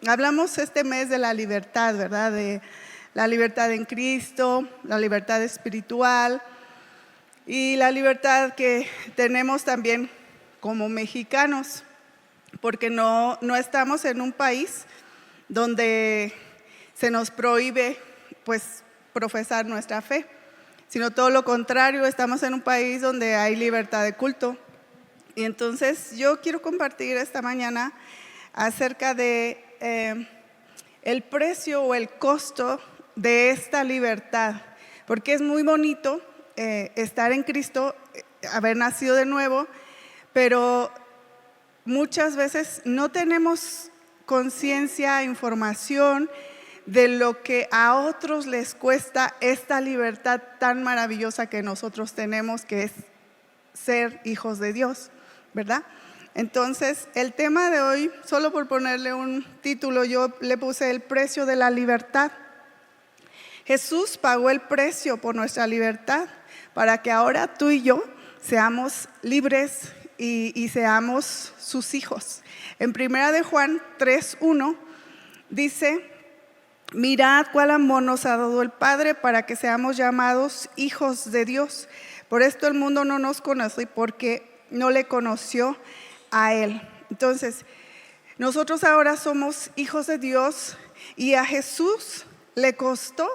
hablamos este mes de la libertad, ¿verdad? De la libertad en Cristo, la libertad espiritual y la libertad que tenemos también como mexicanos, porque no estamos en un país donde se nos prohíbe pues profesar nuestra fe, sino todo lo contrario, estamos en un país donde hay libertad de culto. Y entonces yo quiero compartir esta mañana acerca de el precio o el costo de esta libertad, porque es muy bonito estar en Cristo, haber nacido de nuevo, pero muchas veces no tenemos conciencia, información de lo que a otros les cuesta esta libertad tan maravillosa que nosotros tenemos, que es ser hijos de Dios, ¿verdad? Entonces, el tema de hoy, solo por ponerle un título, yo le puse el precio de la libertad. Jesús pagó el precio por nuestra libertad para que ahora tú y yo seamos libres y seamos sus hijos. En 1 de Juan 3:1 dice: mirad cuál amor nos ha dado el Padre para que seamos llamados hijos de Dios. Por esto el mundo no nos conoce, porque no le conoció a Él. Entonces, nosotros ahora somos hijos de Dios y a Jesús le costó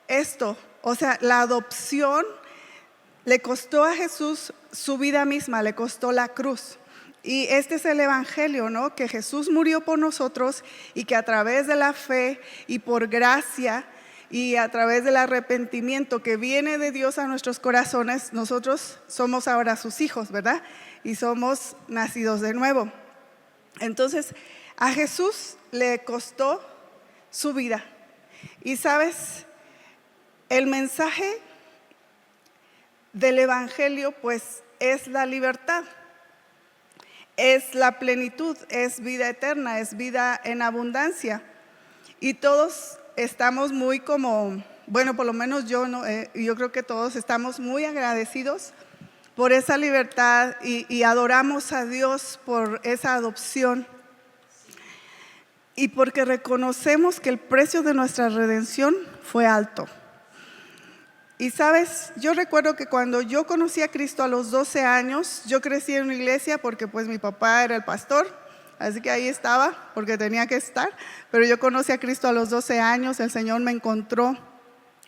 esto. O sea, la adopción le costó a Jesús su vida misma, le costó la cruz. Y este es el evangelio, ¿no? Que Jesús murió por nosotros y que a través de la fe y por gracia y a través del arrepentimiento que viene de Dios a nuestros corazones, nosotros somos ahora sus hijos, ¿verdad? Y somos nacidos de nuevo. Entonces, a Jesús le costó su vida. Y sabes, el mensaje del evangelio pues es la libertad. Es la plenitud, es vida eterna, es vida en abundancia. Y todos estamos muy como, bueno, por lo menos yo, yo creo que todos estamos muy agradecidos por esa libertad y adoramos a Dios por esa adopción. Y porque reconocemos que el precio de nuestra redención fue alto. Y sabes, yo recuerdo que cuando yo conocí a Cristo a los 12 años, yo crecí en una iglesia porque pues mi papá era el pastor, así que ahí estaba porque tenía que estar, pero yo conocí a Cristo a los 12 años, el Señor me encontró,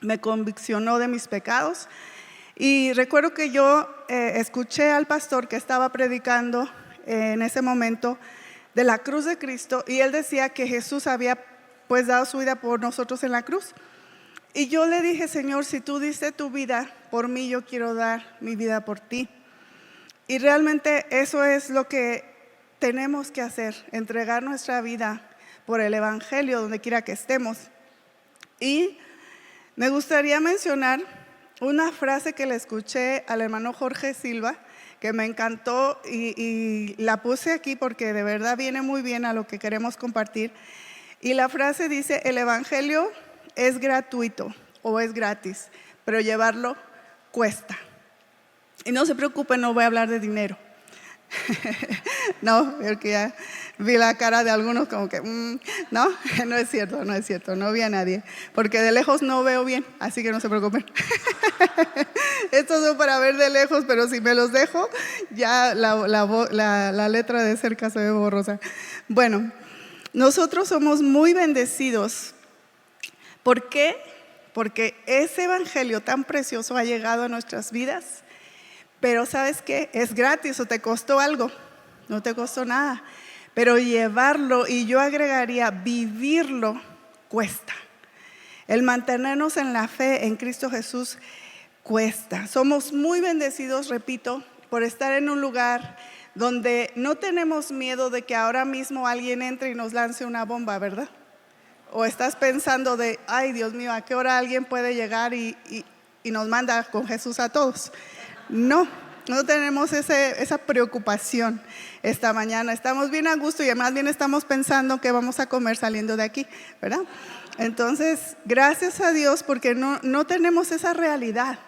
me conviccionó de mis pecados y recuerdo que yo escuché al pastor que estaba predicando en ese momento de la cruz de Cristo y él decía que Jesús había pues dado su vida por nosotros en la cruz. Y yo le dije: Señor, si tú diste tu vida por mí, yo quiero dar mi vida por ti. Y realmente eso es lo que tenemos que hacer, entregar nuestra vida por el evangelio donde quiera que estemos. Y me gustaría mencionar una frase que le escuché al hermano Jorge Silva, que me encantó y la puse aquí porque de verdad viene muy bien a lo que queremos compartir. Y la frase dice: el evangelio es gratuito o es gratis, pero llevarlo cuesta. Y no se preocupen, no voy a hablar de dinero. No, porque ya vi la cara de algunos como que, no, no es cierto, no vi a nadie, porque de lejos no veo bien, así que no se preocupen. Estos son para ver de lejos, pero si me los dejo, ya la letra de cerca se ve borrosa. Bueno, nosotros somos muy bendecidos. ¿Por qué? Porque ese evangelio tan precioso ha llegado a nuestras vidas, pero ¿sabes qué? Es gratis o te costó algo, no te costó nada, pero llevarlo, y yo agregaría vivirlo, cuesta. El mantenernos en la fe en Cristo Jesús cuesta. Somos muy bendecidos, repito, por estar en un lugar donde no tenemos miedo de que ahora mismo alguien entre y nos lance una bomba, ¿verdad? O estás pensando de, ay Dios mío, ¿a qué hora alguien puede llegar y nos manda con Jesús a todos? No tenemos esa preocupación esta mañana. Estamos bien a gusto y además bien estamos pensando qué vamos a comer saliendo de aquí, ¿verdad? Entonces, gracias a Dios porque no tenemos esa realidad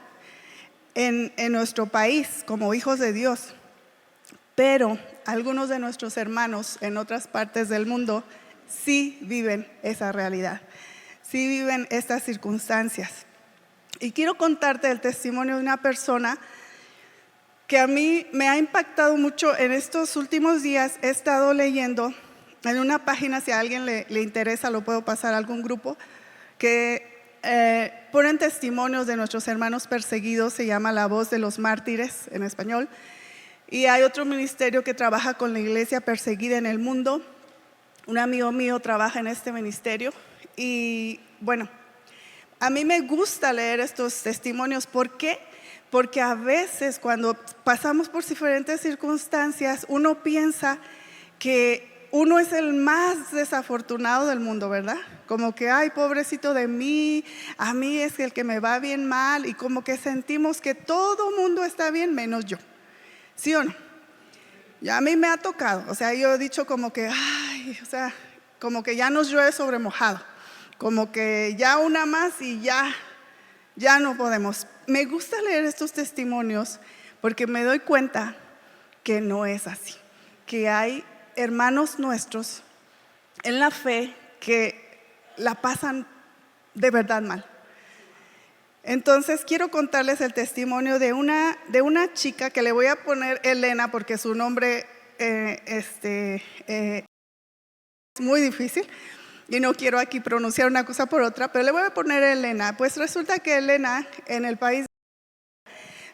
en nuestro país como hijos de Dios. Pero algunos de nuestros hermanos en otras partes del mundo sí viven esa realidad, sí viven estas circunstancias. Y quiero contarte el testimonio de una persona que a mí me ha impactado mucho en estos últimos días. He estado leyendo en una página, si a alguien le interesa, lo puedo pasar a algún grupo, que ponen testimonios de nuestros hermanos perseguidos, se llama La Voz de los Mártires en español. Y hay otro ministerio que trabaja con la iglesia perseguida en el mundo. Un amigo mío trabaja en este ministerio. Y bueno, a mí me gusta leer estos testimonios. ¿Por qué? Porque a veces cuando pasamos por diferentes circunstancias, uno piensa que uno es el más desafortunado del mundo, ¿verdad? Como que, ay, pobrecito de mí, a mí es el que me va bien mal, y como que sentimos que todo mundo está bien menos yo. ¿Sí o no? Ya a mí me ha tocado, o sea, yo he dicho como que, ay, o sea, como que ya nos llueve sobre mojado, como que ya una más y ya no podemos. Me gusta leer estos testimonios porque me doy cuenta que no es así, que hay hermanos nuestros en la fe que la pasan de verdad mal. Entonces quiero contarles el testimonio de una chica que le voy a poner Elena porque su nombre es muy difícil y no quiero aquí pronunciar una cosa por otra, pero le voy a poner Elena. Pues resulta que Elena, en el país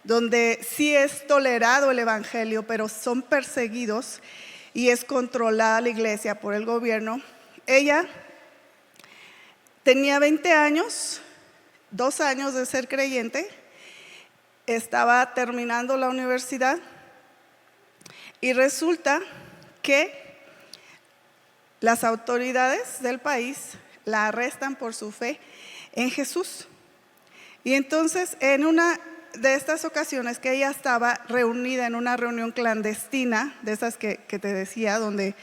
donde sí es tolerado el evangelio, pero son perseguidos y es controlada la iglesia por el gobierno, ella tenía 20 años, 2 años de ser creyente, estaba terminando la universidad y resulta que las autoridades del país la arrestan por su fe en Jesús. Y entonces en una de estas ocasiones que ella estaba reunida en una reunión clandestina, de esas que te decía, donde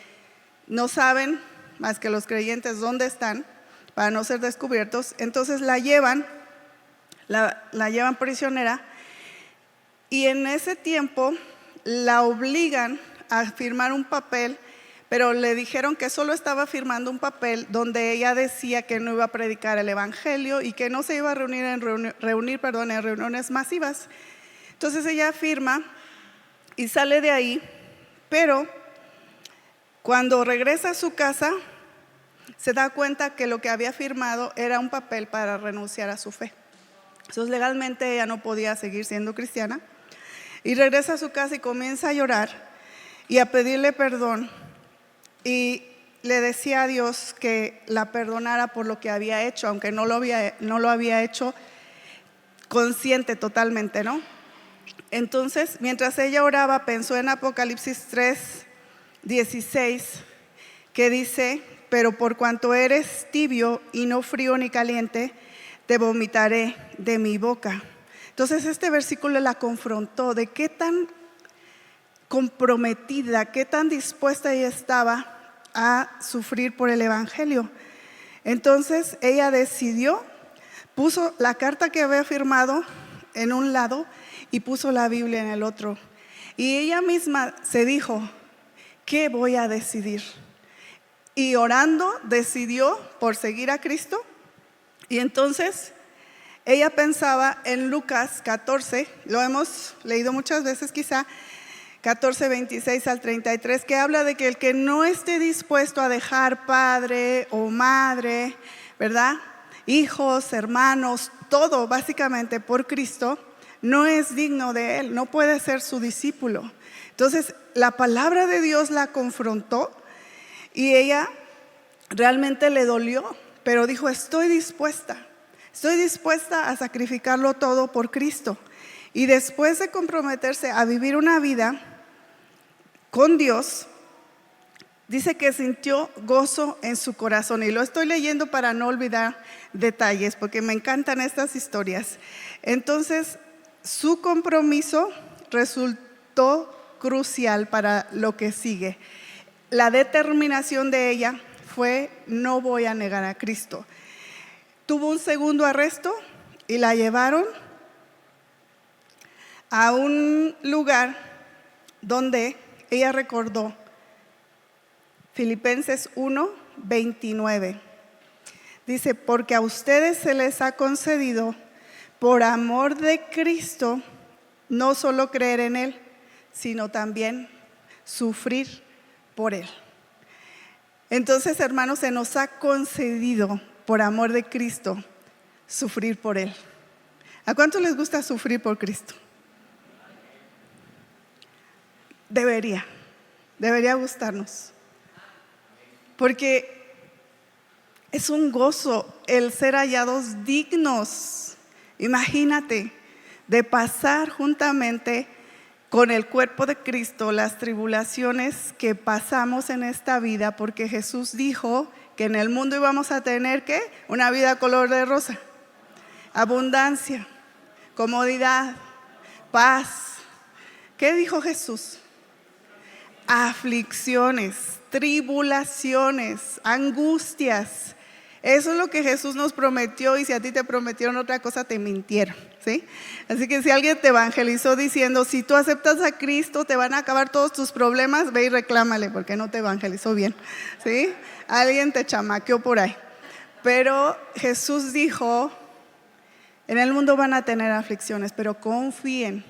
no saben más que los creyentes dónde están para no ser descubiertos, entonces la llevan prisionera, y en ese tiempo la obligan a firmar un papel, pero le dijeron que solo estaba firmando un papel donde ella decía que no iba a predicar el evangelio y que no se iba a reunir en reuniones masivas. Entonces ella firma y sale de ahí, pero cuando regresa a su casa se da cuenta que lo que había firmado era un papel para renunciar a su fe. Entonces legalmente ella no podía seguir siendo cristiana, y regresa a su casa y comienza a llorar y a pedirle perdón, y le decía a Dios que la perdonara por lo que había hecho, aunque no lo había hecho consciente totalmente, ¿no? Entonces, mientras ella oraba, pensó en Apocalipsis 3:16, que dice: pero por cuanto eres tibio y no frío ni caliente, te vomitaré de mi boca. Entonces este versículo la confrontó de qué tan comprometida, qué tan dispuesta ella estaba a sufrir por el evangelio. Entonces ella decidió, puso la carta que había firmado en un lado y puso la Biblia en el otro. Y ella misma se dijo: ¿qué voy a decidir? Y orando decidió por seguir a Cristo. Y entonces ella pensaba en Lucas 14, lo hemos leído muchas veces quizá, 14:26 al 33, que habla de que el que no esté dispuesto a dejar padre o madre, ¿verdad?, hijos, hermanos, todo básicamente por Cristo, no es digno de él, no puede ser su discípulo. Entonces la palabra de Dios la confrontó y ella realmente le dolió, pero dijo: estoy dispuesta a sacrificarlo todo por Cristo. Y después de comprometerse a vivir una vida con Dios, dice que sintió gozo en su corazón. Y lo estoy leyendo para no olvidar detalles, porque me encantan estas historias. Entonces, su compromiso resultó crucial para lo que sigue. La determinación de ella fue: no voy a negar a Cristo. Tuvo un segundo arresto y la llevaron a un lugar donde ella recordó Filipenses 1, 29. Dice, porque a ustedes se les ha concedido, por amor de Cristo, no solo creer en Él, sino también sufrir por Él. Entonces, hermanos, se nos ha concedido, por amor de Cristo, sufrir por Él. ¿A cuántos les gusta sufrir por Cristo? Debería gustarnos. Porque es un gozo el ser hallados dignos. Imagínate, de pasar juntamente con el cuerpo de Cristo las tribulaciones que pasamos en esta vida, porque Jesús dijo que en el mundo íbamos a tener ¿qué? Una vida color de rosa, abundancia, comodidad, paz. ¿Qué dijo Jesús? Aflicciones, tribulaciones, angustias. Eso es lo que Jesús nos prometió, y si a ti te prometieron otra cosa, te mintieron, ¿sí? Así que si alguien te evangelizó diciendo, si tú aceptas a Cristo, te van a acabar todos tus problemas, ve y reclámale porque no te evangelizó bien, ¿sí? Alguien te chamaqueó por ahí. Pero Jesús dijo, en el mundo van a tener aflicciones, pero confíen,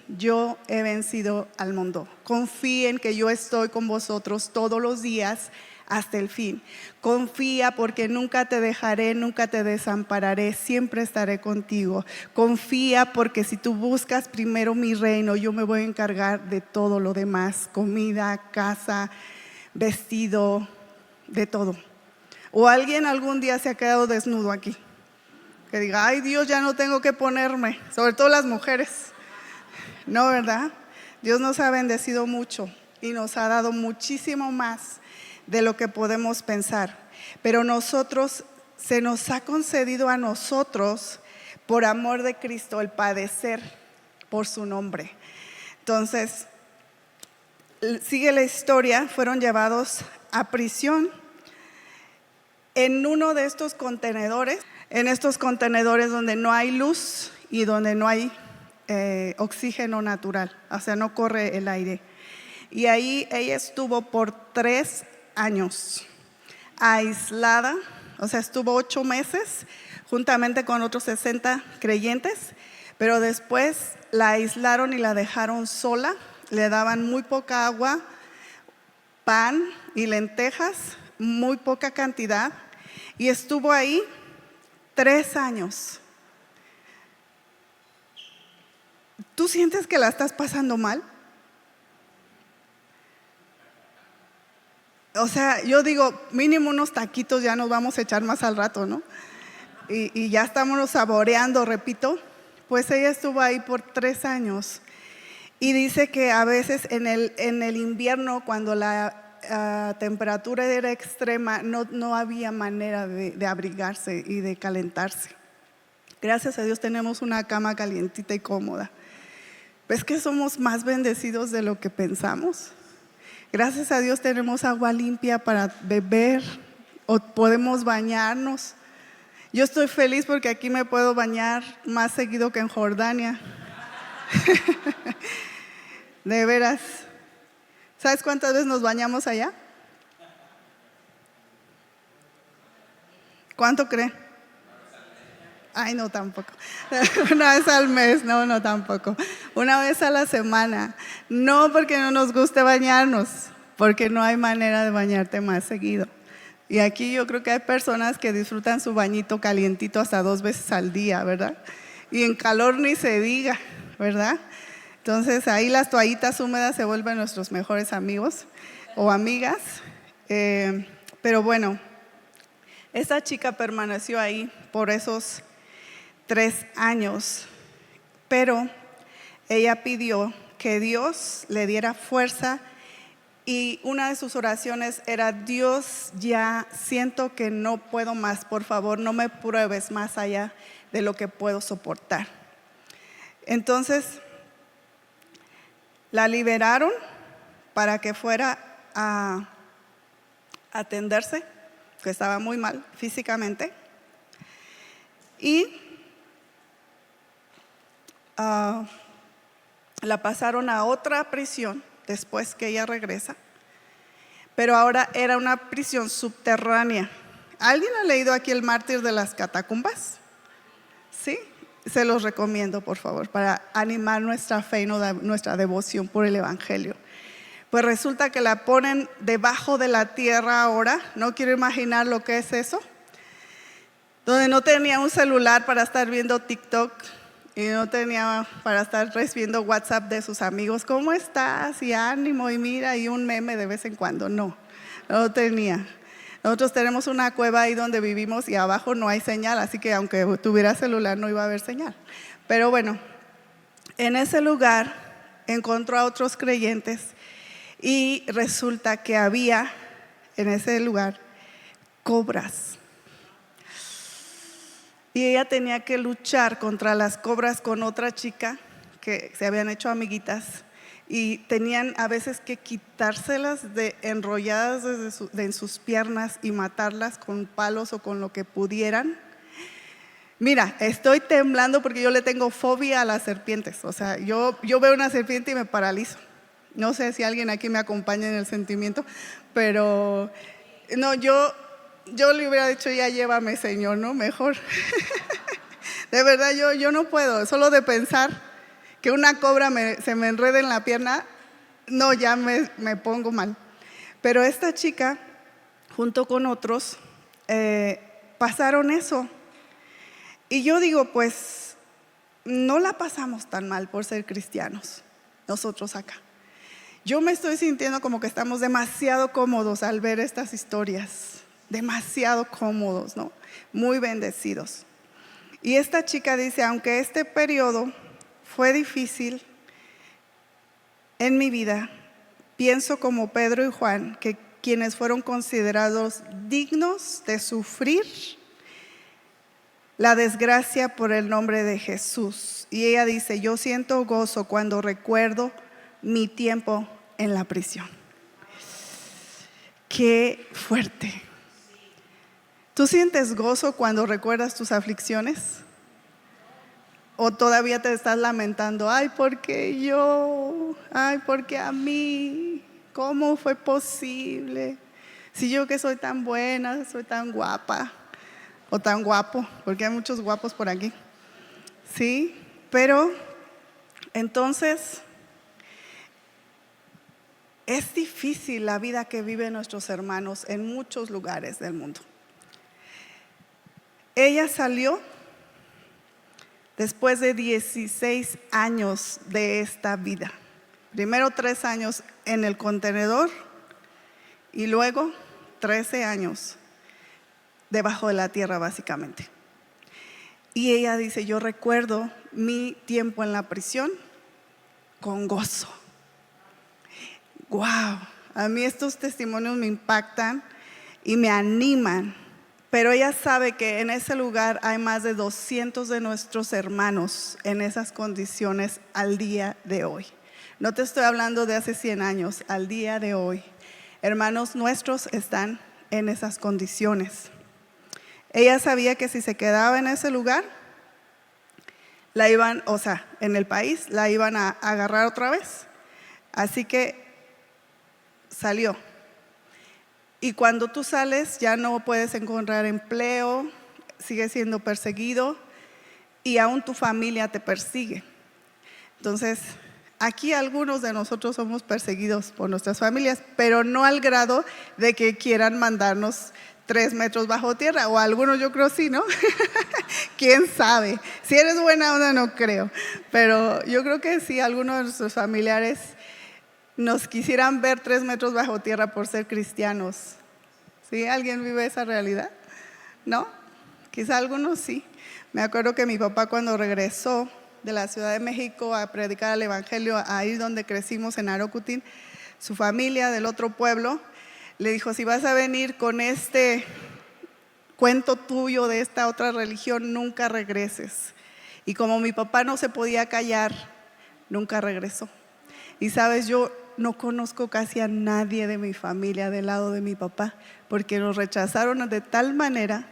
yo he vencido al mundo. Confíen que yo estoy con vosotros todos los días hasta el fin. Confía porque nunca te dejaré, nunca te desampararé, siempre estaré contigo. Confía porque si tú buscas primero mi reino, yo me voy a encargar de todo lo demás, comida, casa, vestido, de todo. O alguien algún día se ha quedado desnudo aquí, que diga, ay Dios, ya no tengo que ponerme, sobre todo las mujeres. No, ¿verdad? Dios nos ha bendecido mucho y nos ha dado muchísimo más de lo que podemos pensar. Pero se nos ha concedido a nosotros, por amor de Cristo, el padecer por su nombre. Entonces, sigue la historia, fueron llevados a prisión en uno de estos contenedores, donde no hay luz y donde no hay oxígeno natural, o sea, no corre el aire. Y ahí ella estuvo por 3 años aislada, o sea, estuvo 8 meses juntamente con otros 60 creyentes, pero después la aislaron y la dejaron sola, le daban muy poca agua, pan y lentejas, muy poca cantidad, y estuvo ahí 3 años. ¿Tú sientes que la estás pasando mal? O sea, yo digo, mínimo unos taquitos ya nos vamos a echar más al rato, ¿no? Y ya estamos saboreando, repito. Pues ella estuvo ahí por 3 años. Y dice que a veces en el invierno, cuando la temperatura era extrema, no había manera de abrigarse y de calentarse. Gracias a Dios tenemos una cama calientita y cómoda. ¿Ves que somos más bendecidos de lo que pensamos? Gracias a Dios tenemos agua limpia para beber o podemos bañarnos. Yo estoy feliz porque aquí me puedo bañar más seguido que en Jordania. De veras. ¿Sabes cuántas veces nos bañamos allá? ¿Cuánto cree? Ay, no, tampoco. Una vez al mes, no, tampoco. Una vez a la semana. No porque no nos guste bañarnos, porque no hay manera de bañarte más seguido. Y aquí yo creo que hay personas que disfrutan su bañito calientito hasta 2 veces al día, ¿verdad? Y en calor ni se diga, ¿verdad? Entonces ahí las toallitas húmedas se vuelven nuestros mejores amigos o amigas. Pero bueno, esta chica permaneció ahí por esos 3 años, pero ella pidió que Dios le diera fuerza y una de sus oraciones era: Dios, ya siento que no puedo más, por favor no me pruebes más allá de lo que puedo soportar. Entonces la liberaron para que fuera a atenderse, que estaba muy mal físicamente, y la pasaron a otra prisión después que ella regresa, pero ahora era una prisión subterránea. ¿Alguien ha leído aquí El mártir de las catacumbas? ¿Sí? Se los recomiendo, por favor, para animar nuestra fe y nuestra devoción por el Evangelio. Pues resulta que la ponen debajo de la tierra ahora. No quiero imaginar lo que es eso. Donde no tenía un celular para estar viendo TikTok y no tenía para estar recibiendo WhatsApp de sus amigos. ¿Cómo estás? Y ánimo, y mira, y un meme de vez en cuando. No tenía. Nosotros tenemos una cueva ahí donde vivimos y abajo no hay señal, así que aunque tuviera celular no iba a haber señal. Pero bueno, en ese lugar encontró a otros creyentes y resulta que había en ese lugar cobras. Y ella tenía que luchar contra las cobras con otra chica que se habían hecho amiguitas y tenían a veces que quitárselas enrolladas en sus piernas y matarlas con palos o con lo que pudieran. Mira, estoy temblando porque yo le tengo fobia a las serpientes. O sea, yo veo una serpiente y me paralizo. No sé si alguien aquí me acompaña en el sentimiento, pero no, yo le hubiera dicho, ya llévame, Señor, ¿no? Mejor. De verdad, yo no puedo, solo de pensar que una cobra se me enrede en la pierna, no, ya me pongo mal. Pero esta chica, junto con otros, pasaron eso. Y yo digo, pues, no la pasamos tan mal por ser cristianos, nosotros acá. Yo me estoy sintiendo como que estamos demasiado cómodos al ver estas historias, demasiado cómodos, ¿no? Muy bendecidos. Y esta chica dice, aunque este periodo fue difícil en mi vida, pienso como Pedro y Juan, que quienes fueron considerados dignos de sufrir la desgracia por el nombre de Jesús. Y ella dice, yo siento gozo cuando recuerdo mi tiempo en la prisión. Qué fuerte. ¿Tú sientes gozo cuando recuerdas tus aflicciones? ¿O todavía te estás lamentando? Ay, ¿por qué yo? Ay, ¿por qué a mí? ¿Cómo fue posible? Si yo que soy tan buena, soy tan guapa o tan guapo, porque hay muchos guapos por aquí. Sí, pero entonces es difícil la vida que viven nuestros hermanos en muchos lugares del mundo. Ella salió después de 16 años de esta vida. Primero 3 años en el contenedor y luego 13 años debajo de la tierra básicamente. Y ella dice, yo recuerdo mi tiempo en la prisión con gozo. Wow, a mí estos testimonios me impactan y me animan. Pero ella sabe que en ese lugar hay más de 200 de nuestros hermanos en esas condiciones al día de hoy. No te estoy hablando de hace 100 años, al día de hoy. Hermanos nuestros están en esas condiciones. Ella sabía que si se quedaba en ese lugar, la iban, en el país, la iban a agarrar otra vez. Así que salió. Y cuando tú sales ya no puedes encontrar empleo, sigues siendo perseguido y aún tu familia te persigue. Entonces, aquí algunos de nosotros somos perseguidos por nuestras familias, pero no al grado de que quieran mandarnos 3 metros bajo tierra, o algunos yo creo sí, ¿no? ¿Quién sabe? Si eres buena onda no creo, pero yo creo que sí, algunos de nuestros familiares nos quisieran ver 3 metros bajo tierra por ser cristianos. ¿Sí? ¿Alguien vive esa realidad? ¿No? Quizá algunos sí. Me acuerdo que mi papá cuando regresó de la Ciudad de México a predicar el Evangelio, ahí donde crecimos en Arocutín, su familia del otro pueblo le dijo, si vas a venir con este cuento tuyo de esta otra religión, nunca regreses. Y como mi papá no se podía callar, nunca regresó. Y sabes, yo no conozco casi a nadie de mi familia del lado de mi papá, porque nos rechazaron de tal manera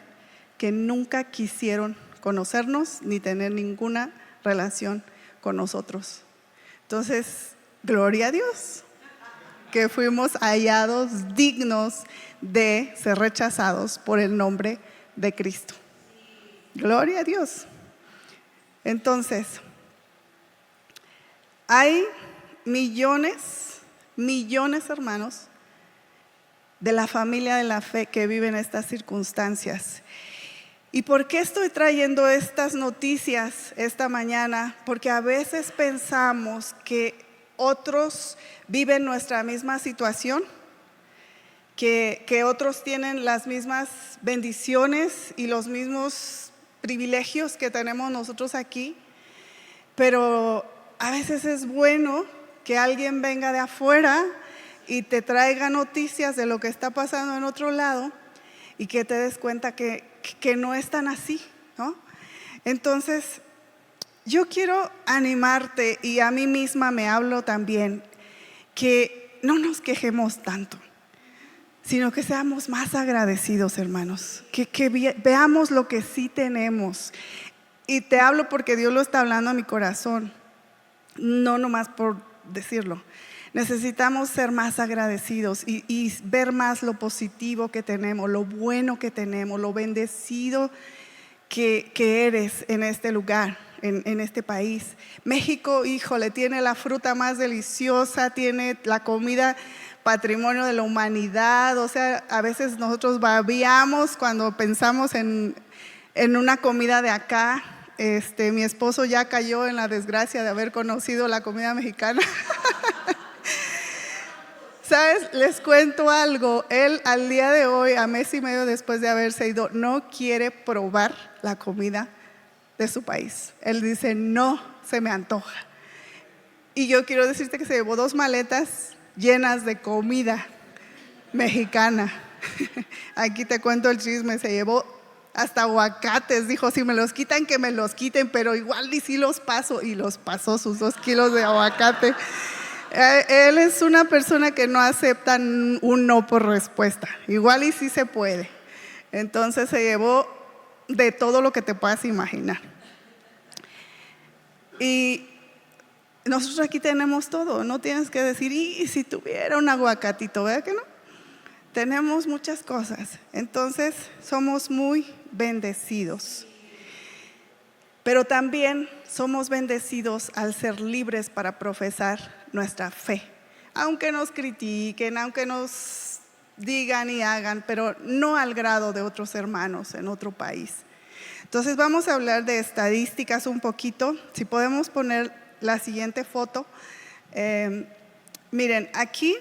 que nunca quisieron conocernos ni tener ninguna relación con nosotros. Entonces, gloria a Dios. que fuimos hallados dignos de ser rechazados por el nombre de Cristo. Gloria a Dios. Entonces, hay millones, hermanos, de la familia de la fe que viven estas circunstancias. ¿Y por qué estoy trayendo estas noticias esta mañana? Porque a veces pensamos que otros viven nuestra misma situación, que otros tienen las mismas bendiciones y los mismos privilegios que tenemos nosotros aquí, pero a veces es bueno que alguien venga de afuera y te traiga noticias de lo que está pasando en otro lado y que te des cuenta que no es tan así, ¿no? Entonces, yo quiero animarte, y a mí misma me hablo también, que no nos quejemos tanto, sino que seamos más agradecidos, hermanos, que veamos lo que sí tenemos. Y te hablo porque Dios lo está hablando a mi corazón, no nomás por decirlo. Necesitamos ser más agradecidos y ver más lo positivo que tenemos, lo bueno que tenemos, lo bendecido que eres en este lugar, en este país. México, híjole, tiene la fruta más deliciosa, tiene la comida patrimonio de la humanidad. O sea, a veces nosotros babiamos cuando pensamos en una comida de acá. Mi esposo ya cayó en la desgracia de haber conocido la comida mexicana. ¿Sabes? Les cuento algo. Él al día de hoy, a mes y medio después de haberse ido, no quiere probar la comida de su país. Él dice, no se me antoja. Y yo quiero decirte que se llevó 2 maletas llenas de comida mexicana. Aquí te cuento el chisme, se llevó hasta aguacates. Dijo, si me los quitan, que me los quiten, pero igual y sí los paso. Y los pasó sus 2 kilos de aguacate. Él es una persona que no acepta un no por respuesta. Igual y sí se puede. Entonces se llevó de todo lo que te puedas imaginar. Y nosotros aquí tenemos todo. No tienes que decir, y si tuviera un aguacatito, ¿verdad que no? Tenemos muchas cosas. Entonces somos muy bendecidos. Pero también somos bendecidos al ser libres para profesar nuestra fe. Aunque nos critiquen, aunque nos digan y hagan, pero no al grado de otros hermanos en otro país. Entonces vamos a hablar de estadísticas un poquito. Si podemos poner la siguiente foto. Miren, aquí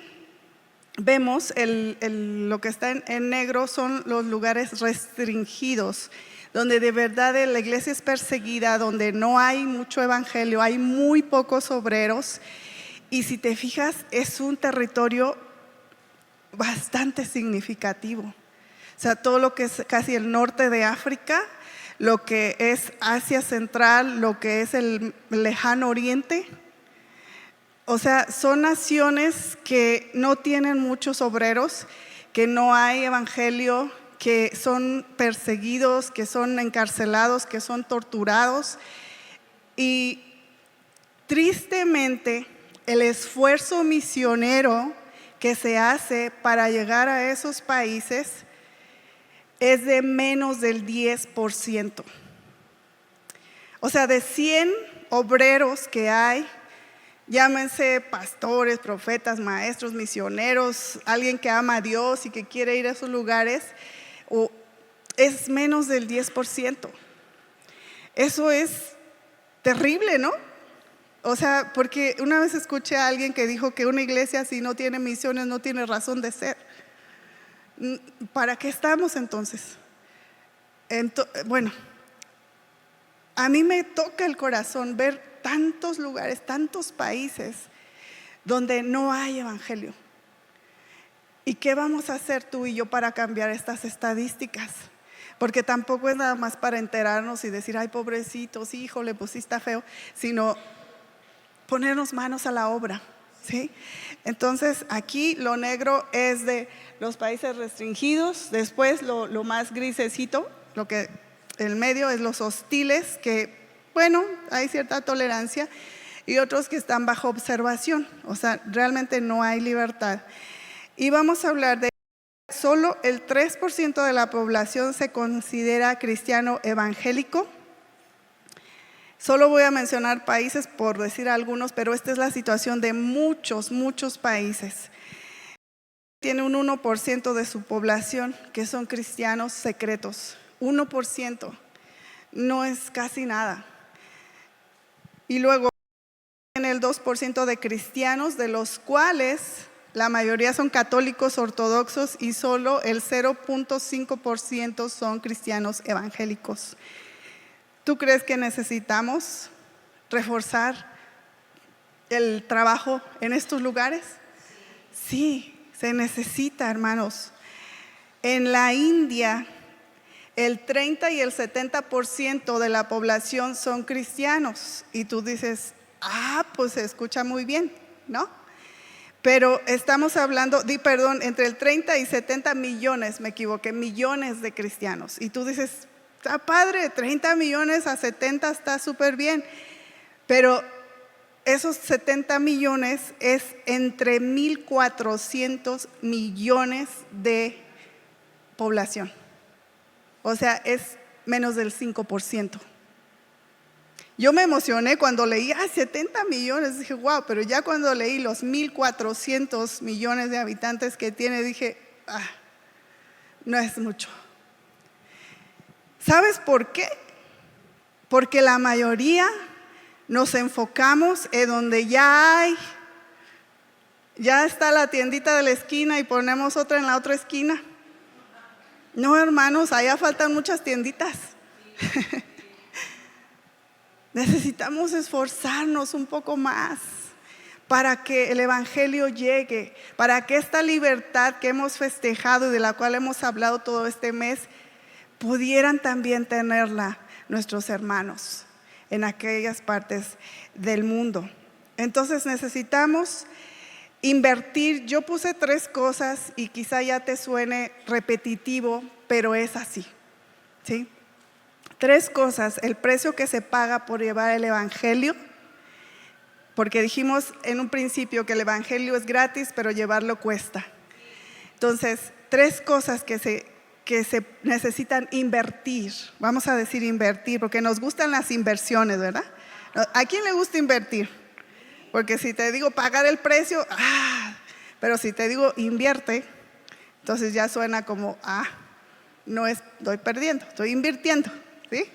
vemos lo que está en negro son los lugares restringidos, donde de verdad la iglesia es perseguida, donde no hay mucho evangelio, hay muy pocos obreros. Y si te fijas, es un territorio bastante significativo. O sea, todo lo que es casi el norte de África, lo que es Asia Central, lo que es el lejano oriente. O sea, son naciones que no tienen muchos obreros, que no hay evangelio, que son perseguidos, que son encarcelados, que son torturados. Y tristemente, el esfuerzo misionero que se hace para llegar a esos países es de menos del 10%. O sea, de 100 obreros que hay, llámense pastores, profetas, maestros, misioneros, alguien que ama a Dios y que quiere ir a esos lugares, es menos del 10%. Eso es terrible, ¿no? O sea, porque una vez escuché a alguien que dijo que una iglesia si no tiene misiones no tiene razón de ser. ¿Para qué estamos entonces? Bueno, a mí me toca el corazón ver tantos lugares, tantos países donde no hay evangelio. ¿Y qué vamos a hacer tú y yo para cambiar estas estadísticas? Porque tampoco es nada más para enterarnos y decir, ay, pobrecitos, híjole, pues sí está feo, sino ponernos manos a la obra, ¿sí? Entonces, aquí lo negro es de los países restringidos, después lo más grisecito, lo que el medio es los hostiles, que bueno, hay cierta tolerancia, y otros que están bajo observación. O sea, realmente no hay libertad. Y vamos a hablar de solo el 3% de la población se considera cristiano evangélico. Solo voy a mencionar países por decir algunos, pero esta es la situación de muchos países. Tiene un 1% de su población que son cristianos secretos. 1%. No es casi nada. Y luego tiene el 2% de cristianos, de los cuales la mayoría son católicos ortodoxos y solo el 0.5% son cristianos evangélicos. ¿Tú crees que necesitamos reforzar el trabajo en estos lugares? Sí, se necesita, hermanos. En la India, el 30 y el 70% de la población son cristianos. Y tú dices, pues se escucha muy bien, ¿no? Pero estamos hablando, entre el 30 y 70 millones, me equivoqué, millones de cristianos. Y tú dices, está padre, 30 millones a 70 está súper bien. Pero esos 70 millones es entre 1.400 millones de población. O sea, es menos del 5%. Yo me emocioné cuando leí 70 millones, dije, wow, pero ya cuando leí los 1.400 millones de habitantes que tiene, dije, no es mucho. ¿Sabes por qué? Porque la mayoría nos enfocamos en donde ya está la tiendita de la esquina y ponemos otra en la otra esquina. No, hermanos, allá faltan muchas tienditas. Necesitamos esforzarnos un poco más para que el evangelio llegue, para que esta libertad que hemos festejado y de la cual hemos hablado todo este mes, pudieran también tenerla nuestros hermanos en aquellas partes del mundo. Entonces necesitamos invertir. Yo puse 3 cosas y quizá ya te suene repetitivo, pero es así, ¿sí? 3 cosas: el precio que se paga por llevar el evangelio, porque dijimos en un principio que el evangelio es gratis, pero llevarlo cuesta. Entonces, 3 cosas que se necesitan invertir. Vamos a decir invertir, porque nos gustan las inversiones, ¿verdad? ¿A quién le gusta invertir? Porque si te digo pagar el precio, pero si te digo invierte, entonces ya suena como, no estoy perdiendo, estoy invirtiendo, ¿sí?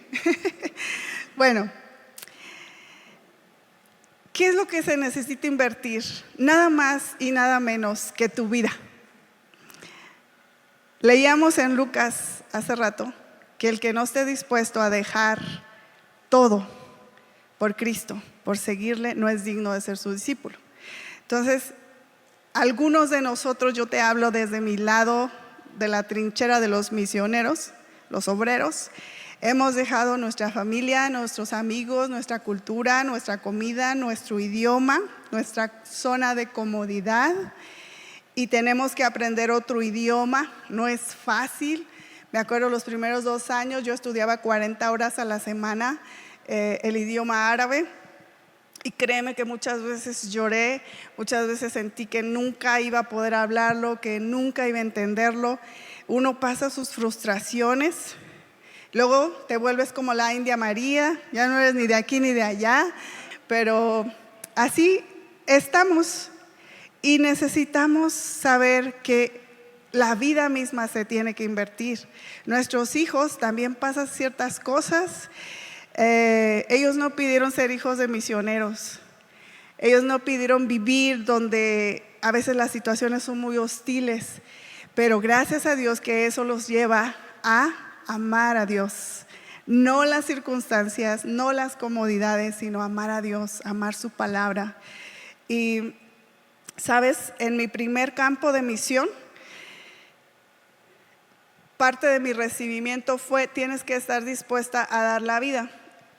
Bueno, ¿qué es lo que se necesita invertir? Nada más y nada menos que tu vida. Leíamos en Lucas hace rato que el que no esté dispuesto a dejar todo por Cristo, por seguirle, no es digno de ser su discípulo. Entonces, algunos de nosotros, yo te hablo desde mi lado de la trinchera de los misioneros, los obreros, hemos dejado nuestra familia, nuestros amigos, nuestra cultura, nuestra comida, nuestro idioma, nuestra zona de comodidad, y tenemos que aprender otro idioma. No es fácil. Me acuerdo los primeros 2 años yo estudiaba 40 horas a la semana el idioma árabe, y créeme que muchas veces lloré, muchas veces sentí que nunca iba a poder hablarlo, que nunca iba a entenderlo. Uno pasa sus frustraciones, luego te vuelves como la India María, ya no eres ni de aquí ni de allá, pero así estamos. Y necesitamos saber que la vida misma se tiene que invertir. Nuestros hijos también pasan ciertas cosas. Ellos no pidieron ser hijos de misioneros. Ellos no pidieron vivir donde a veces las situaciones son muy hostiles. Pero gracias a Dios que eso los lleva a amar a Dios. No las circunstancias, no las comodidades, sino amar a Dios, amar su palabra. Y sabes, en mi primer campo de misión, parte de mi recibimiento fue: tienes que estar dispuesta a dar la vida.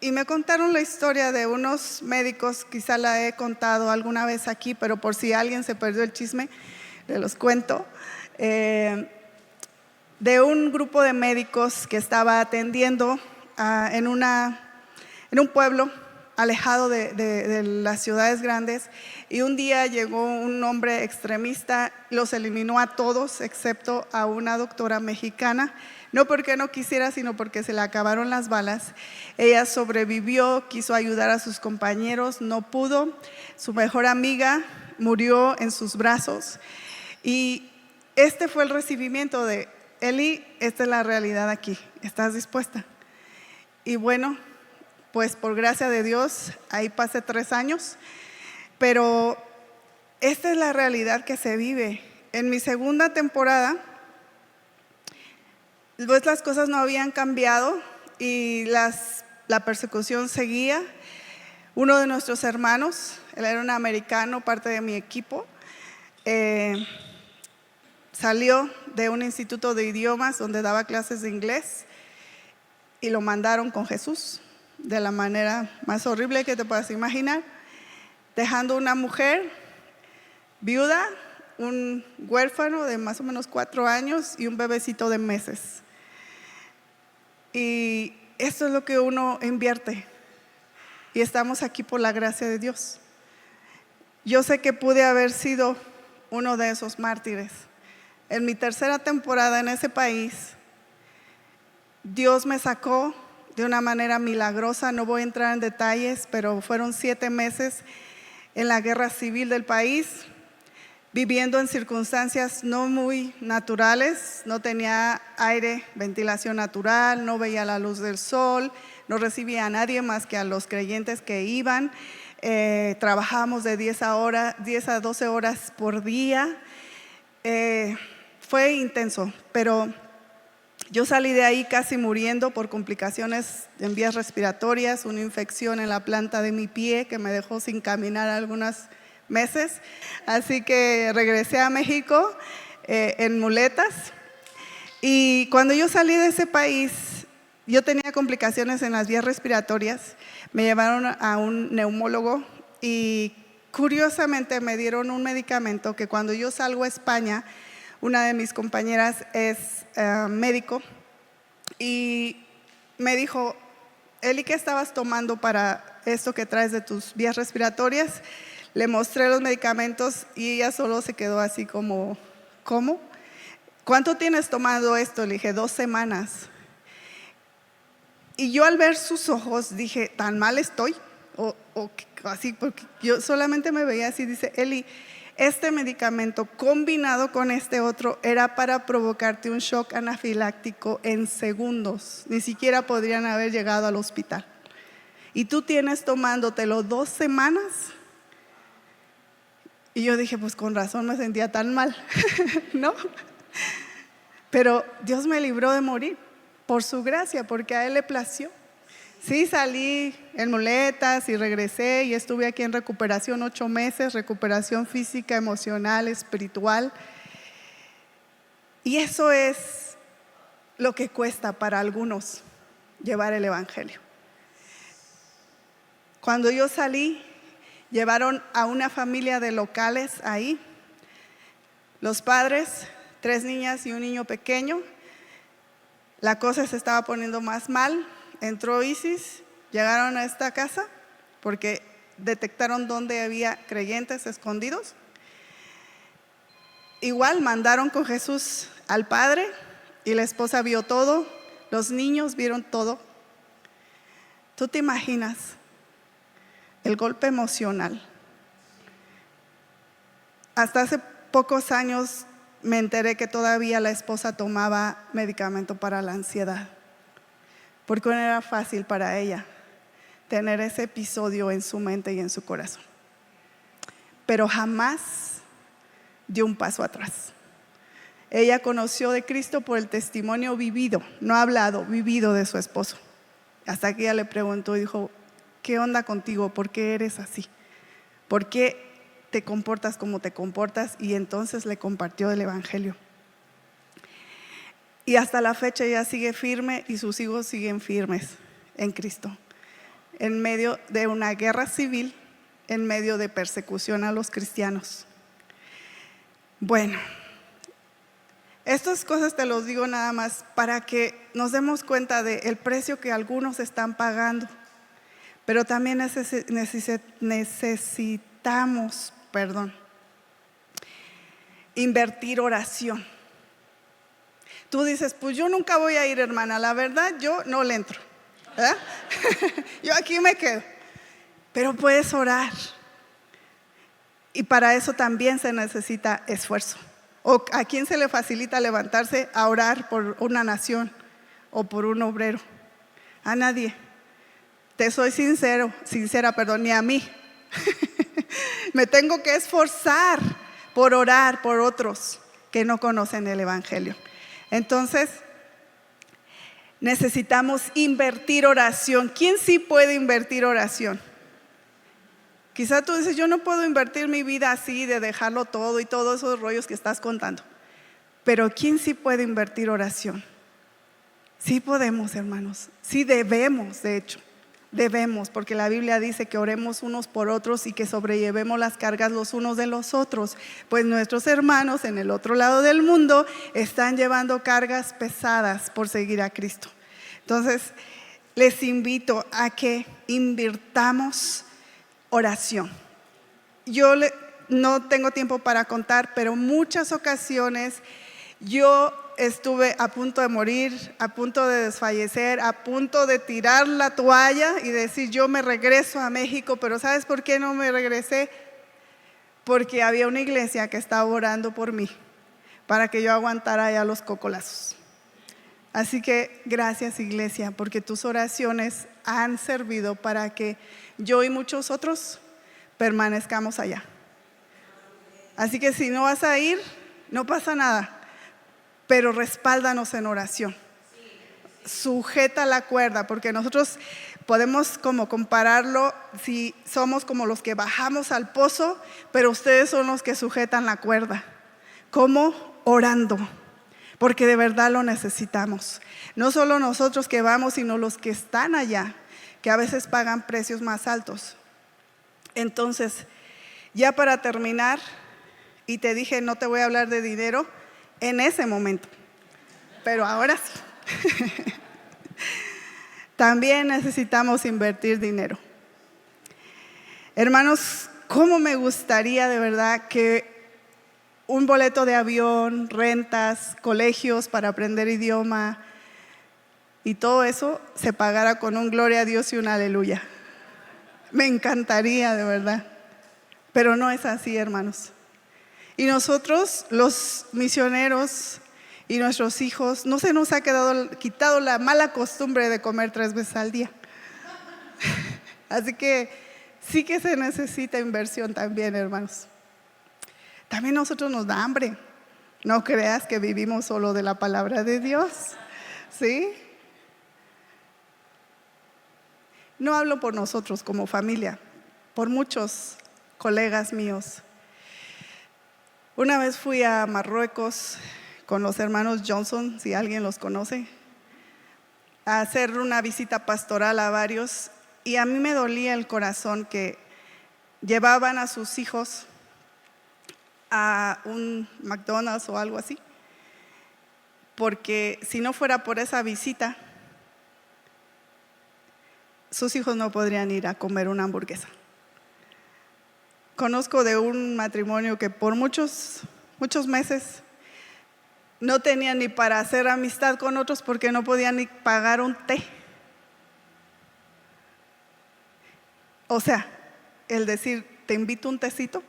Y me contaron la historia de unos médicos, quizá la he contado alguna vez aquí, pero por si alguien se perdió el chisme, les los cuento. De un grupo de médicos que estaba atendiendo en un pueblo alejado de las ciudades grandes, y un día llegó un hombre extremista, los eliminó a todos excepto a una doctora mexicana, no porque no quisiera, sino porque se le acabaron las balas. Ella sobrevivió, quiso ayudar a sus compañeros, no pudo. Su mejor amiga murió en sus brazos, y este fue el recibimiento de Eli. Esta es la realidad aquí, ¿estás dispuesta? Y bueno, pues por gracia de Dios, ahí pasé 3 años, pero esta es la realidad que se vive. En mi segunda temporada, pues las cosas no habían cambiado y la persecución seguía. Uno de nuestros hermanos, él era un americano, parte de mi equipo, salió de un instituto de idiomas donde daba clases de inglés y lo mandaron con Jesús de la manera más horrible que te puedas imaginar, dejando una mujer viuda, un huérfano de más o menos 4 años y un bebecito de meses. Y esto es lo que uno invierte, y estamos aquí por la gracia de Dios. Yo sé que pude haber sido uno de esos mártires. En mi tercera temporada en ese país, Dios me sacó de una manera milagrosa. No voy a entrar en detalles, pero fueron 7 meses en la guerra civil del país, viviendo en circunstancias no muy naturales. No tenía aire, ventilación natural, no veía la luz del sol, no recibía a nadie más que a los creyentes que iban. Trabajábamos de 10 a 12 horas por día. Fue intenso, pero yo salí de ahí casi muriendo por complicaciones en vías respiratorias, una infección en la planta de mi pie que me dejó sin caminar algunos meses. Así que regresé a México en muletas. Y cuando yo salí de ese país, yo tenía complicaciones en las vías respiratorias. Me llevaron a un neumólogo y curiosamente me dieron un medicamento que cuando yo salgo a España, una de mis compañeras es médico y me dijo: Eli, ¿qué estabas tomando para esto que traes de tus vías respiratorias? Le mostré los medicamentos y ella solo se quedó así como, ¿cómo? ¿Cuánto tienes tomando esto? Le dije, 2 semanas. Y yo al ver sus ojos dije, ¿tan mal estoy? O así, porque yo solamente me veía así. Dice, Eli, este medicamento combinado con este otro era para provocarte un shock anafiláctico en segundos. Ni siquiera podrían haber llegado al hospital. Y tú tienes tomándotelo 2 semanas. Y yo dije, pues con razón me sentía tan mal, ¿no? Pero Dios me libró de morir por su gracia, porque a Él le plació. Sí, salí en muletas y regresé y estuve aquí en recuperación 8 meses, recuperación física, emocional, espiritual. Y eso es lo que cuesta para algunos llevar el evangelio. Cuando yo salí, llevaron a una familia de locales ahí, los padres, 3 niñas y un niño pequeño. La cosa se estaba poniendo más mal. Entró ISIS, llegaron a esta casa porque detectaron dónde había creyentes escondidos. Igual mandaron con Jesús al padre y la esposa vio todo, los niños vieron todo. ¿Tú te imaginas el golpe emocional? Hasta hace pocos años me enteré que todavía la esposa tomaba medicamento para la ansiedad, porque no era fácil para ella tener ese episodio en su mente y en su corazón. Pero jamás dio un paso atrás. Ella conoció de Cristo por el testimonio vivido, no hablado, vivido de su esposo. Hasta que ella le preguntó y dijo, ¿qué onda contigo? ¿Por qué eres así? ¿Por qué te comportas como te comportas? Y entonces le compartió el evangelio. Y hasta la fecha ella sigue firme y sus hijos siguen firmes en Cristo, en medio de una guerra civil, en medio de persecución a los cristianos. Bueno, estas cosas te los digo nada más para que nos demos cuenta del precio que algunos están pagando Pero también necesitamos, invertir oración. Tú dices, pues yo nunca voy a ir, hermana, la verdad yo no le entro, ¿verdad? Yo aquí me quedo. Pero puedes orar. Y para eso también se necesita esfuerzo. ¿O a quién se le facilita levantarse a orar por una nación o por un obrero? A nadie. Te soy sincera, ni a mí. Me tengo que esforzar por orar por otros que no conocen el Evangelio. Entonces, necesitamos invertir oración. ¿Quién sí puede invertir oración? Quizá tú dices, yo no puedo invertir mi vida así, de dejarlo todo y todos esos rollos que estás contando. Pero ¿quién sí puede invertir oración? Sí podemos, hermanos. Sí debemos, de hecho. Debemos, porque la Biblia dice que oremos unos por otros y que sobrellevemos las cargas los unos de los otros. Pues nuestros hermanos en el otro lado del mundo están llevando cargas pesadas por seguir a Cristo. Entonces, les invito a que invirtamos oración. Yo no tengo tiempo para contar, pero muchas ocasiones yo estuve a punto de morir, a punto de desfallecer, a punto de tirar la toalla y decir yo me regreso a México. Pero ¿sabes por qué no me regresé? Porque había una iglesia que estaba orando por mí para que yo aguantara ya los cocolazos. Así que gracias, iglesia, porque tus oraciones han servido para que yo y muchos otros permanezcamos allá. Así que si no vas a ir, no pasa nada, pero respáldanos en oración. Sujeta la cuerda, porque nosotros podemos como compararlo si somos como los que bajamos al pozo, pero ustedes son los que sujetan la cuerda. ¿Cómo? Orando, porque de verdad lo necesitamos. No solo nosotros que vamos, sino los que están allá, que a veces pagan precios más altos. Entonces, ya para terminar, y te dije no te voy a hablar de dinero en ese momento, pero ahora sí. También necesitamos invertir dinero. Hermanos, ¿cómo me gustaría de verdad que un boleto de avión, rentas, colegios para aprender idioma y todo eso se pagara con un gloria a Dios y un aleluya? Me encantaría, de verdad. Pero no es así, hermanos. Y nosotros, los misioneros y nuestros hijos, no se nos ha quitado la mala costumbre de comer 3 veces al día. Así que sí que se necesita inversión también, hermanos. También a nosotros nos da hambre. No creas que vivimos solo de la palabra de Dios, ¿sí? No hablo por nosotros como familia, por muchos colegas míos. Una vez fui a Marruecos con los hermanos Johnson, si alguien los conoce, a hacer una visita pastoral a varios, y a mí me dolía el corazón que llevaban a sus hijos a un McDonald's o algo así, porque si no fuera por esa visita, sus hijos no podrían ir a comer una hamburguesa. Conozco de un matrimonio que por muchos meses no tenían ni para hacer amistad con otros porque no podían ni pagar un té. O sea, el decir, te invito un tecito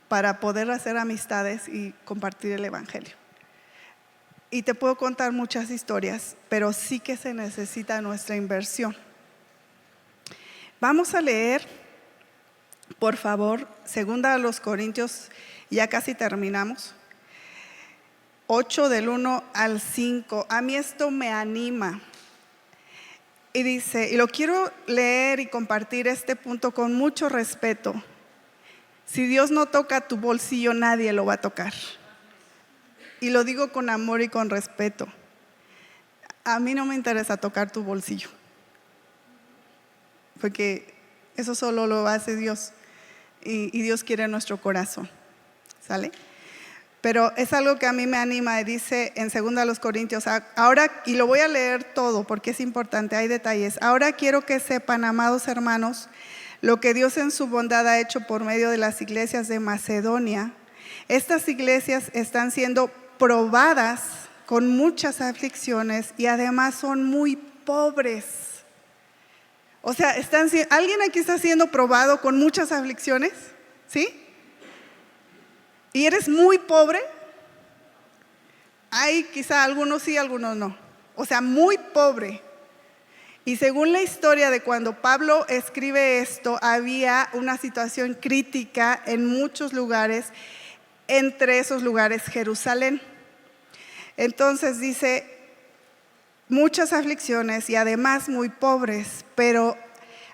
para poder hacer amistades y compartir el Evangelio. Y te puedo contar muchas historias, pero sí que se necesita nuestra inversión. Vamos a leer, por favor, 2 Corintios, ya casi terminamos, 8 del 1 al 5. A mí esto me anima. Y dice, y lo quiero leer y compartir este punto con mucho respeto. Si Dios no toca tu bolsillo, nadie lo va a tocar. Y lo digo con amor y con respeto. A mí no me interesa tocar tu bolsillo, porque eso solo lo hace Dios. Y Dios quiere nuestro corazón, ¿sale? pero es algo que a mí me anima. Dice en 2 Corintios, ahora, y lo voy a leer todo porque es importante, hay detalles. Ahora quiero que sepan, amados hermanos, lo que Dios en su bondad ha hecho por medio de las iglesias de Macedonia. Estas iglesias están siendo probadas con muchas aflicciones y además son muy pobres. O sea, ¿alguien aquí está siendo probado con muchas aflicciones? ¿Sí? ¿Y eres muy pobre? Hay quizá algunos sí, algunos no. O sea, muy pobre. Y según la historia de cuando Pablo escribe esto, había una situación crítica en muchos lugares, entre esos lugares Jerusalén. Entonces dice, muchas aflicciones y además muy pobres, pero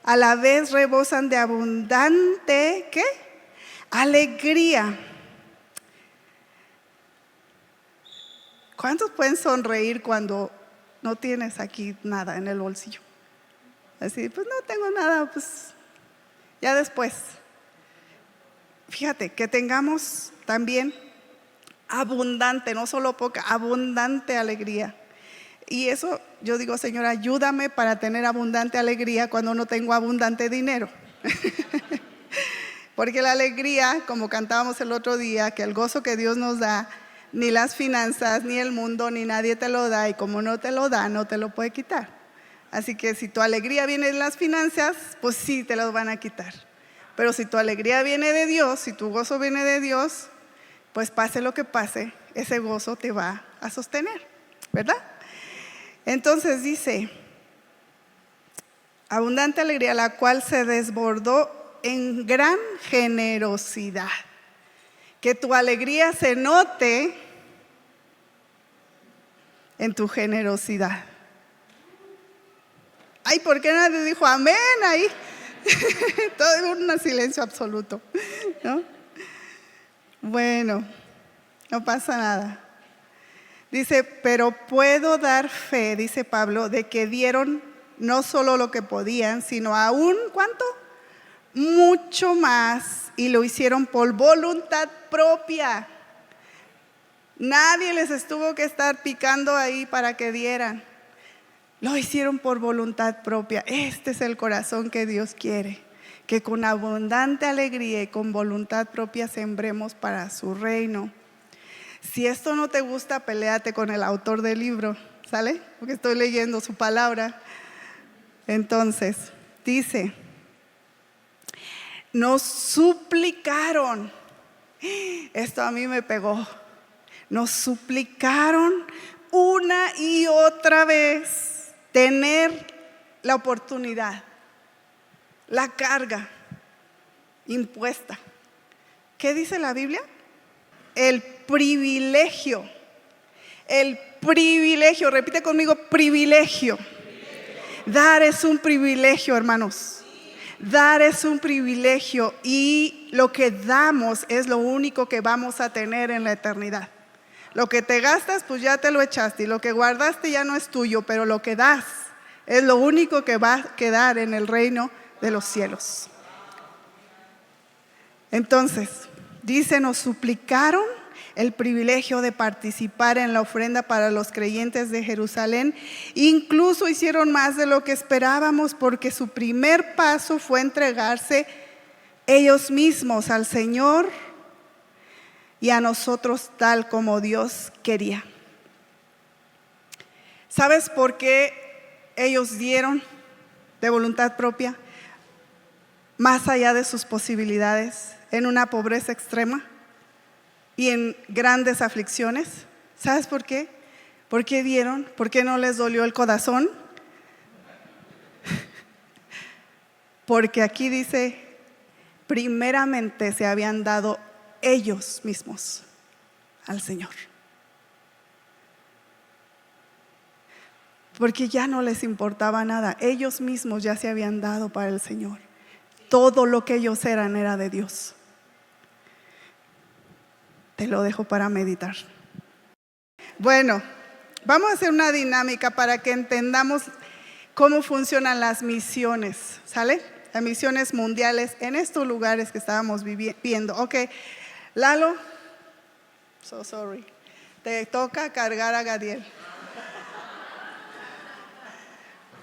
a la vez rebosan de abundante, ¿qué? Alegría. ¿Cuántos pueden sonreír cuando no tienes aquí nada en el bolsillo? Así, pues no tengo nada, pues ya después. Fíjate, que tengamos también abundante, no solo poca, abundante alegría. Y eso yo digo, Señor, ayúdame para tener abundante alegría cuando no tengo abundante dinero. Porque la alegría, como cantábamos el otro día, que el gozo que Dios nos da, ni las finanzas, ni el mundo, ni nadie te lo da, y como no te lo da, no te lo puede quitar. Así que si tu alegría viene de las finanzas, pues sí, te los van a quitar. Pero si tu alegría viene de Dios, si tu gozo viene de Dios, pues pase lo que pase, ese gozo te va a sostener, ¿verdad? Entonces dice, abundante alegría, la cual se desbordó en gran generosidad. Que tu alegría se note en tu generosidad. Ay, ¿por qué nadie dijo amén ahí? Todo un silencio absoluto, ¿no? Bueno, no pasa nada. Dice, pero puedo dar fe, dice Pablo, de que dieron no solo lo que podían, sino aún, ¿cuánto? Mucho más, y lo hicieron por voluntad propia. Nadie les tuvo que estar picando ahí para que dieran. Lo hicieron por voluntad propia. Este es el corazón que Dios quiere, que con abundante alegría y con voluntad propia sembremos para su reino. Si esto no te gusta, peléate con el autor del libro, ¿sale? Porque estoy leyendo su palabra. Entonces, dice, nos suplicaron. Esto a mí me pegó. Nos suplicaron una y otra vez tener la oportunidad, la carga impuesta. ¿Qué dice la Biblia? El privilegio, repite conmigo, privilegio. Dar es un privilegio, hermanos. Dar es un privilegio, y lo que damos es lo único que vamos a tener en la eternidad. Lo que te gastas, pues ya te lo echaste, y lo que guardaste ya no es tuyo, pero lo que das es lo único que va a quedar en el reino de los cielos. Entonces, dice, nos suplicaron el privilegio de participar en la ofrenda para los creyentes de Jerusalén. Incluso hicieron más de lo que esperábamos, porque su primer paso fue entregarse ellos mismos al Señor y a nosotros tal como Dios quería. ¿Sabes por qué ellos dieron de voluntad propia, más allá de sus posibilidades, en una pobreza extrema y en grandes aflicciones? ¿Sabes por qué? ¿Por qué dieron? ¿Por qué no les dolió el corazón? Porque aquí dice, primeramente se habían dado ellos mismos al Señor. Porque ya no les importaba nada, ellos mismos ya se habían dado para el Señor. Todo lo que ellos eran era de Dios. Te lo dejo para meditar. Bueno, vamos a hacer una dinámica para que entendamos cómo funcionan las misiones, ¿sale? Las misiones mundiales en estos lugares que estábamos viendo. Ok, Lalo, So sorry. Te toca cargar a Gadiel.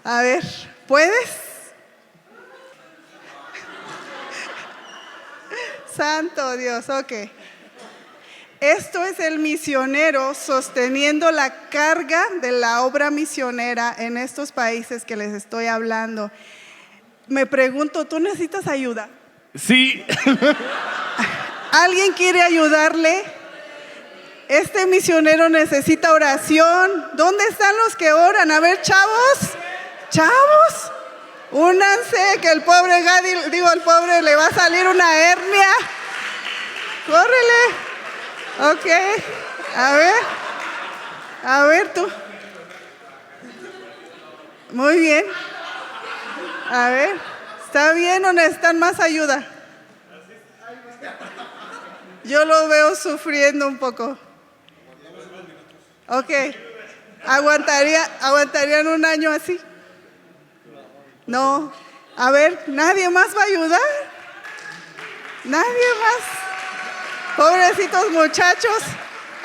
A ver, ¿puedes? Santo Dios, ok. Esto es el misionero sosteniendo la carga de la obra misionera en estos países que les estoy hablando. Me pregunto, ¿tú necesitas ayuda? Sí. ¿Alguien quiere ayudarle? Este misionero necesita oración. ¿Dónde están los que oran? A ver, chavos, únanse, que el pobre Gadi, el pobre le va a salir una hernia. Córrele. Ok, a ver tú. Muy bien. A ver, ¿está bien o necesitan más ayuda? Yo lo veo sufriendo un poco. Ok, ¿aguantarían un año así? No. A ver, ¿nadie más va a ayudar? ¿Nadie más? Pobrecitos muchachos,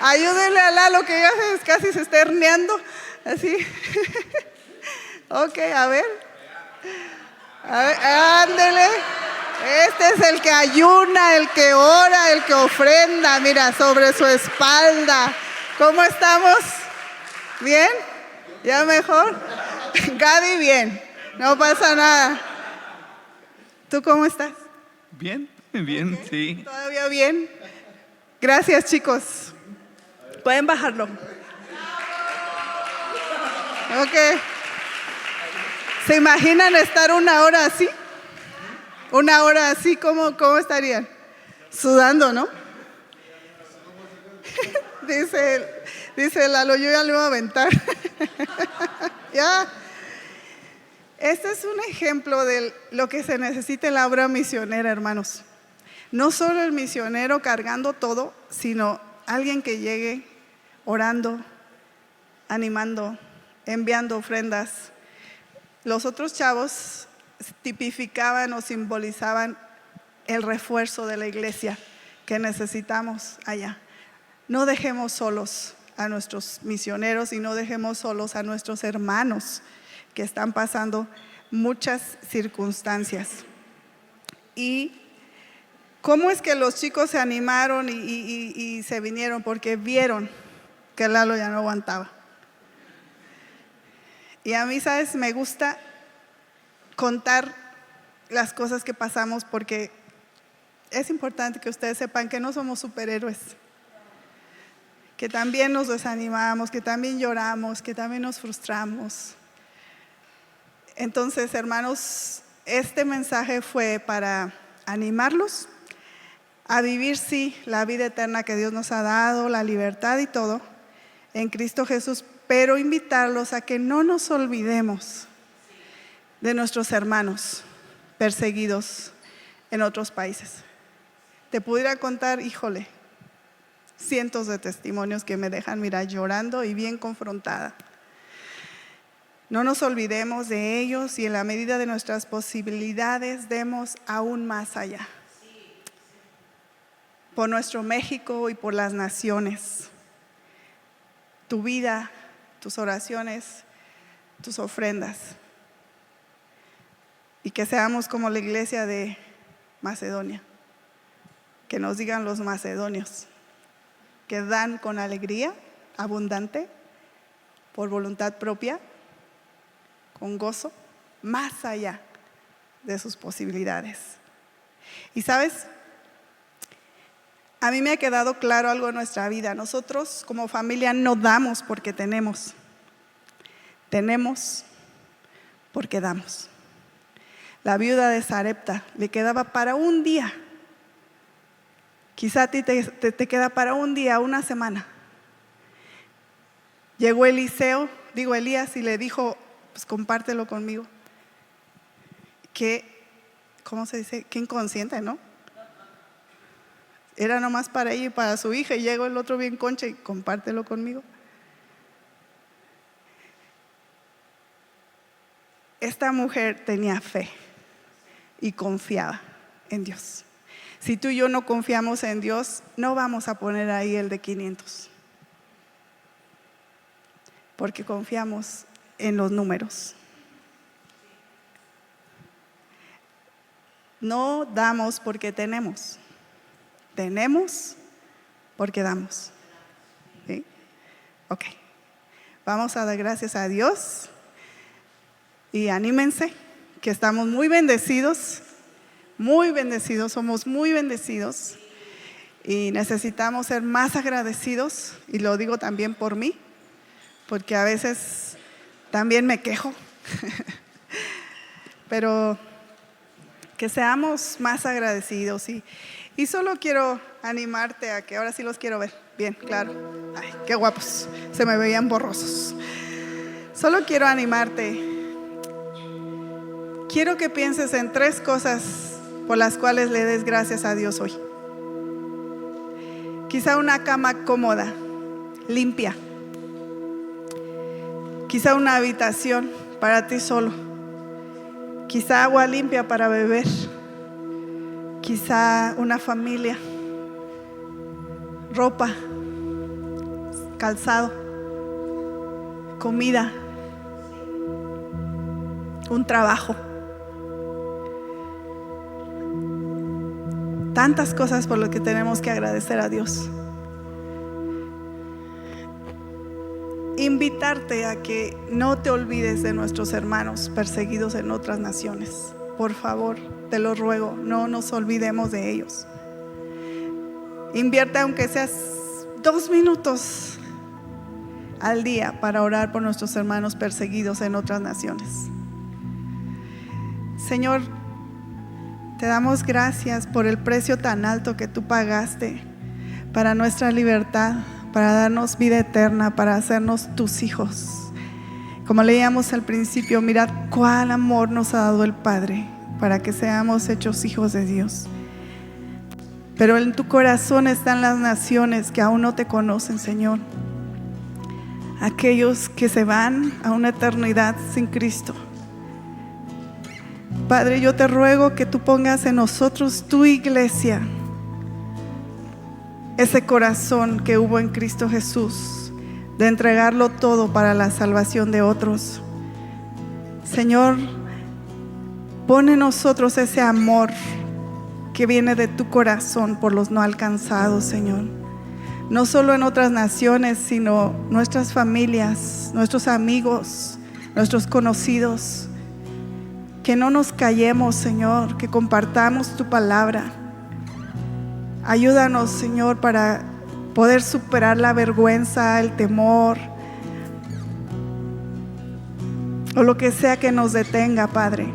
ayúdenle a Lalo que ya casi se está herniando. Así. Ok, a ver, ándele. Este es el que ayuna, el que ora, el que ofrenda. Mira, sobre su espalda. ¿Cómo estamos? ¿Bien? ¿Ya mejor? Gadi, bien. No pasa nada. ¿Tú cómo estás? Bien, bien, Okay. sí. ¿Todavía bien? Gracias, chicos. Pueden bajarlo. Ok. ¿Se imaginan estar una hora así? Una hora así, ¿cómo estarían? Sudando, ¿no? Dice Lalo, yo ya le voy a aventar. Ya. Este es un ejemplo de lo que se necesita en la obra misionera, hermanos. No solo el misionero cargando todo, sino alguien que llegue orando, animando, enviando ofrendas. Los otros chavos tipificaban o simbolizaban el refuerzo de la iglesia que necesitamos allá. No dejemos solos a nuestros misioneros y no dejemos solos a nuestros hermanos que están pasando muchas circunstancias. Y ¿cómo es que los chicos se animaron y se vinieron? Porque vieron que Lalo ya no aguantaba. Y a mí, ¿sabes? Me gusta contar las cosas que pasamos porque es importante que ustedes sepan que no somos superhéroes. Que también nos desanimamos, que también lloramos, que también nos frustramos. Entonces, hermanos, este mensaje fue para animarlos a vivir, sí, la vida eterna que Dios nos ha dado, la libertad y todo, en Cristo Jesús, pero invitarlos a que no nos olvidemos de nuestros hermanos perseguidos en otros países. Te pudiera contar, híjole, cientos de testimonios que me dejan, mira, llorando y bien confrontada. No nos olvidemos de ellos y en la medida de nuestras posibilidades demos aún más allá. Por nuestro México y por las naciones. Tu vida, tus oraciones, tus ofrendas. Y que seamos como la iglesia de Macedonia. Que nos digan los macedonios. Que dan con alegría abundante, por voluntad propia, con gozo, más allá de sus posibilidades. Y sabes, a mí me ha quedado claro algo en nuestra vida. Nosotros como familia no damos porque tenemos. Tenemos porque damos. La viuda de Sarepta le quedaba para un día. Quizá a ti te queda para un día, una semana. Llegó Elías y le dijo, pues compártelo conmigo. ¿Cómo se dice? Qué inconsciente, ¿no? Era nomás para ella y para su hija, y llegó el otro bien concha y compártelo conmigo. Esta mujer tenía fe y confiaba en Dios. Si tú y yo no confiamos en Dios, no vamos a poner ahí el de 500. Porque confiamos en los números. No damos porque tenemos. Tenemos porque damos. ¿Sí? Ok. Vamos a dar gracias a Dios. Y anímense, que estamos muy bendecidos. Muy bendecidos, somos muy bendecidos. Y necesitamos ser más agradecidos. Y lo digo también por mí, porque a veces también me quejo. Pero que seamos más agradecidos. Y solo quiero animarte a que, ahora sí los quiero ver. Bien, claro. Ay, qué guapos. Se me veían borrosos. Solo quiero animarte. Quiero que pienses en 3 cosas por las cuales le des gracias a Dios hoy. Quizá una cama cómoda, limpia. Quizá una habitación para ti solo. Quizá agua limpia para beber. Quizá una familia. Ropa. Calzado. Comida. Un trabajo. Tantas cosas por lo que tenemos que agradecer a Dios. Invitarte a que no te olvides de nuestros hermanos perseguidos en otras naciones. Por favor, te lo ruego, no nos olvidemos de ellos. Invierte aunque seas 2 minutos al día para orar por nuestros hermanos perseguidos en otras naciones. Señor, te damos gracias por el precio tan alto que tú pagaste para nuestra libertad, para darnos vida eterna, para hacernos tus hijos. Como leíamos al principio, mirad cuál amor nos ha dado el Padre para que seamos hechos hijos de Dios. Pero en tu corazón están las naciones que aún no te conocen, Señor. Aquellos que se van a una eternidad sin Cristo. Padre, yo te ruego que tú pongas en nosotros, tu iglesia, ese corazón que hubo en Cristo Jesús, de entregarlo todo para la salvación de otros. Señor, pon en nosotros ese amor que viene de tu corazón por los no alcanzados, Señor. No solo en otras naciones, sino nuestras familias, nuestros amigos, nuestros conocidos. Que no nos callemos, Señor, que compartamos tu palabra. Ayúdanos, Señor, para poder superar la vergüenza, el temor, o lo que sea que nos detenga, Padre.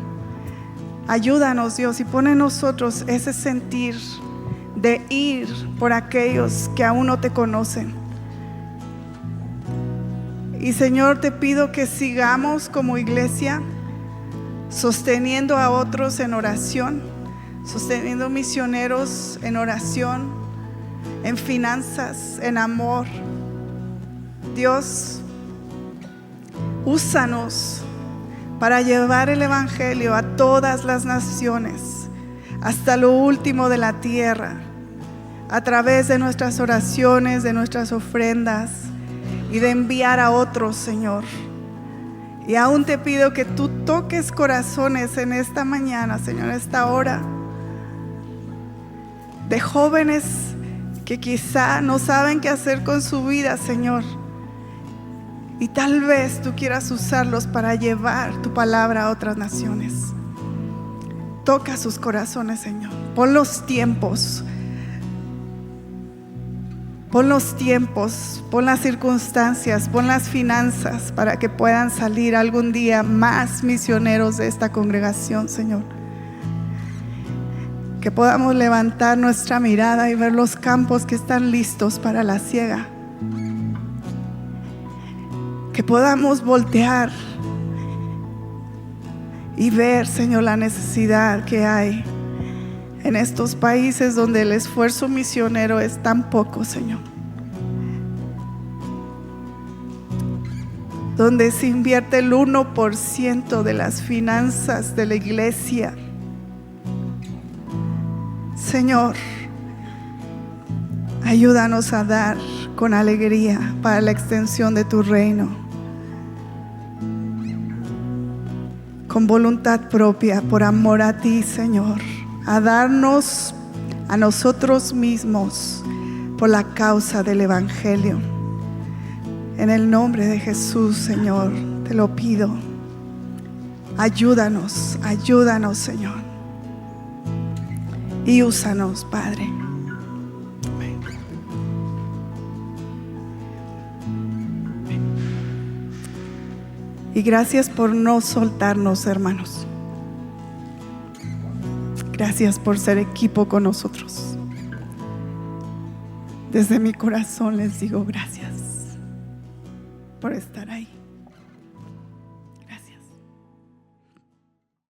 Ayúdanos, Dios, y pon en nosotros ese sentir de ir por aquellos que aún no te conocen. Y, Señor, te pido que sigamos como iglesia sosteniendo a otros en oración, sosteniendo misioneros en oración, en finanzas, en amor. Dios, úsanos para llevar el evangelio a todas las naciones, hasta lo último de la tierra, a través de nuestras oraciones, de nuestras ofrendas y de enviar a otros, Señor. Y aún te pido que tú toques corazones en esta mañana, Señor, esta hora, de jóvenes que quizá no saben qué hacer con su vida, Señor. Y tal vez tú quieras usarlos para llevar tu palabra a otras naciones. Toca sus corazones, Señor. Pon los tiempos, pon las circunstancias, pon las finanzas para que puedan salir algún día más misioneros de esta congregación, Señor. Que podamos levantar nuestra mirada y ver los campos que están listos para la siega. Que podamos voltear y ver, Señor, la necesidad que hay en estos países donde el esfuerzo misionero es tan poco, Señor. Donde se invierte el 1% de las finanzas de la iglesia. Señor, ayúdanos a dar con alegría para la extensión de tu reino, con voluntad propia, por amor a ti, Señor, a darnos a nosotros mismos por la causa del Evangelio. En el nombre de Jesús, Señor, te lo pido. Ayúdanos, ayúdanos, Señor. Y úsanos, Padre. Amén. Y gracias por no soltarnos, hermanos. Gracias por ser equipo con nosotros. Desde mi corazón les digo gracias por estar ahí.